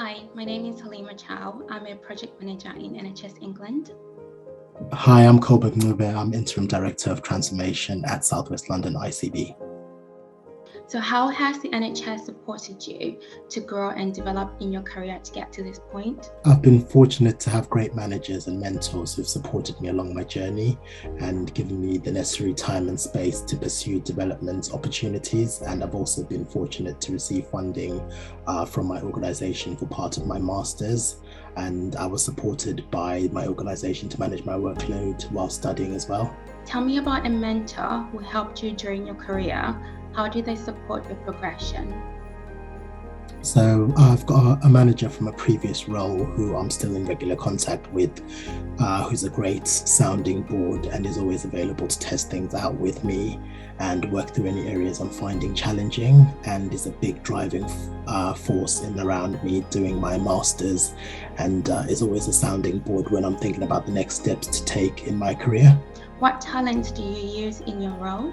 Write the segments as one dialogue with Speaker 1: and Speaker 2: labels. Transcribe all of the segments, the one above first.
Speaker 1: Hi, my name is Halima. I'm a project manager in NHS England.
Speaker 2: Hi, I'm Colbert Ncube. I'm Interim Director of Transformation at South West London ICB.
Speaker 1: So how has the NHS supported you to grow and develop in your career to get to this point?
Speaker 2: I've been fortunate to have great managers and mentors who've supported me along my journey and given me the necessary time and space to pursue development opportunities. And I've also been fortunate to receive funding from my organisation for part of my master's. And I was supported by my organisation to manage my workload while studying as well.
Speaker 1: Tell me about a mentor who helped you during your career. How do they support your progression?
Speaker 2: So I've got a manager from a previous role who I'm still in regular contact with, who's a great sounding board and is always available to test things out with me and work through any areas I'm finding challenging, and is a big driving force in around me doing my master's, and is always a sounding board when I'm thinking about the next steps to take in my career.
Speaker 1: What talents do you use in your role?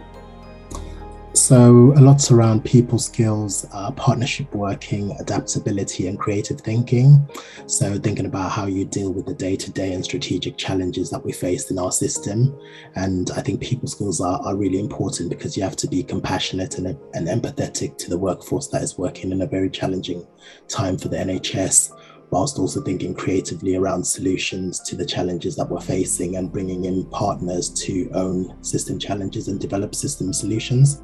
Speaker 2: So a lot's around people skills, partnership working, adaptability and creative thinking. So thinking about how you deal with the day-to-day and strategic challenges that we face in our system. And I think people skills are really important because you have to be compassionate and empathetic to the workforce that is working in a very challenging time for the NHS, whilst also thinking creatively around solutions to the challenges that we're facing and bringing in partners to own system challenges and develop system solutions.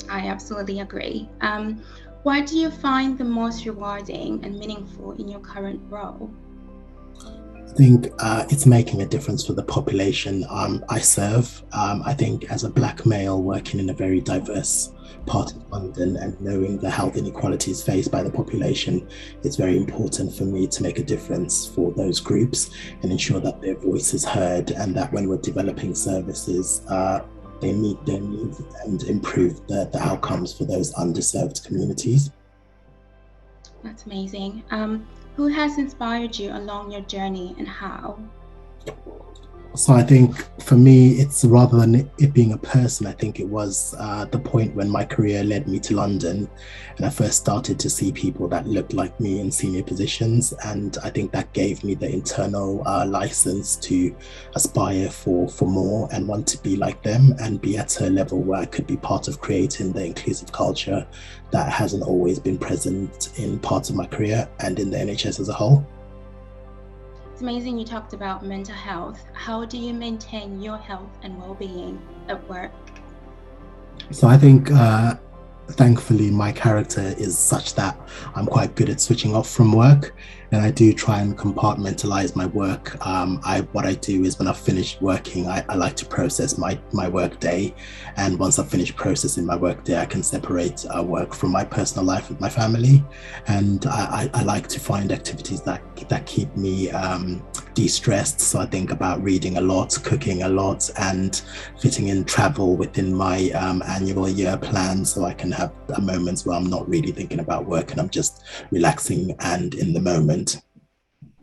Speaker 1: I absolutely agree. What do you find the most rewarding and meaningful in your current role?
Speaker 2: I think it's making a difference for the population I serve. I think as a Black male working in a very diverse part of London and knowing the health inequalities faced by the population, it's very important for me to make a difference for those groups and ensure that their voice is heard, and that when we're developing services, they meet their needs and improve the outcomes for those underserved communities.
Speaker 1: That's amazing. Who has inspired you along your journey and how?
Speaker 2: So I think for me, it's rather than it being a person, I think it was the point when my career led me to London and I first started to see people that looked like me in senior positions. And I think that gave me the internal license to aspire for more and want to be like them and be at a level where I could be part of creating the inclusive culture that hasn't always been present in parts of my career and in the NHS as a whole.
Speaker 1: It's amazing you talked about mental health. How do you maintain your health and well-being at work?
Speaker 2: So I think thankfully my character is such that I'm quite good at switching off from work, and I do try and compartmentalize my work. What I do is when I've finished working, I like to process my work day, and once I've finished processing my work day, I can separate work from my personal life with my family. And I like to find activities that keep me de-stressed. So I think about reading a lot, cooking a lot, and fitting in travel within my annual year plan, so I can have moments where I'm not really thinking about work and I'm just relaxing and in the moment.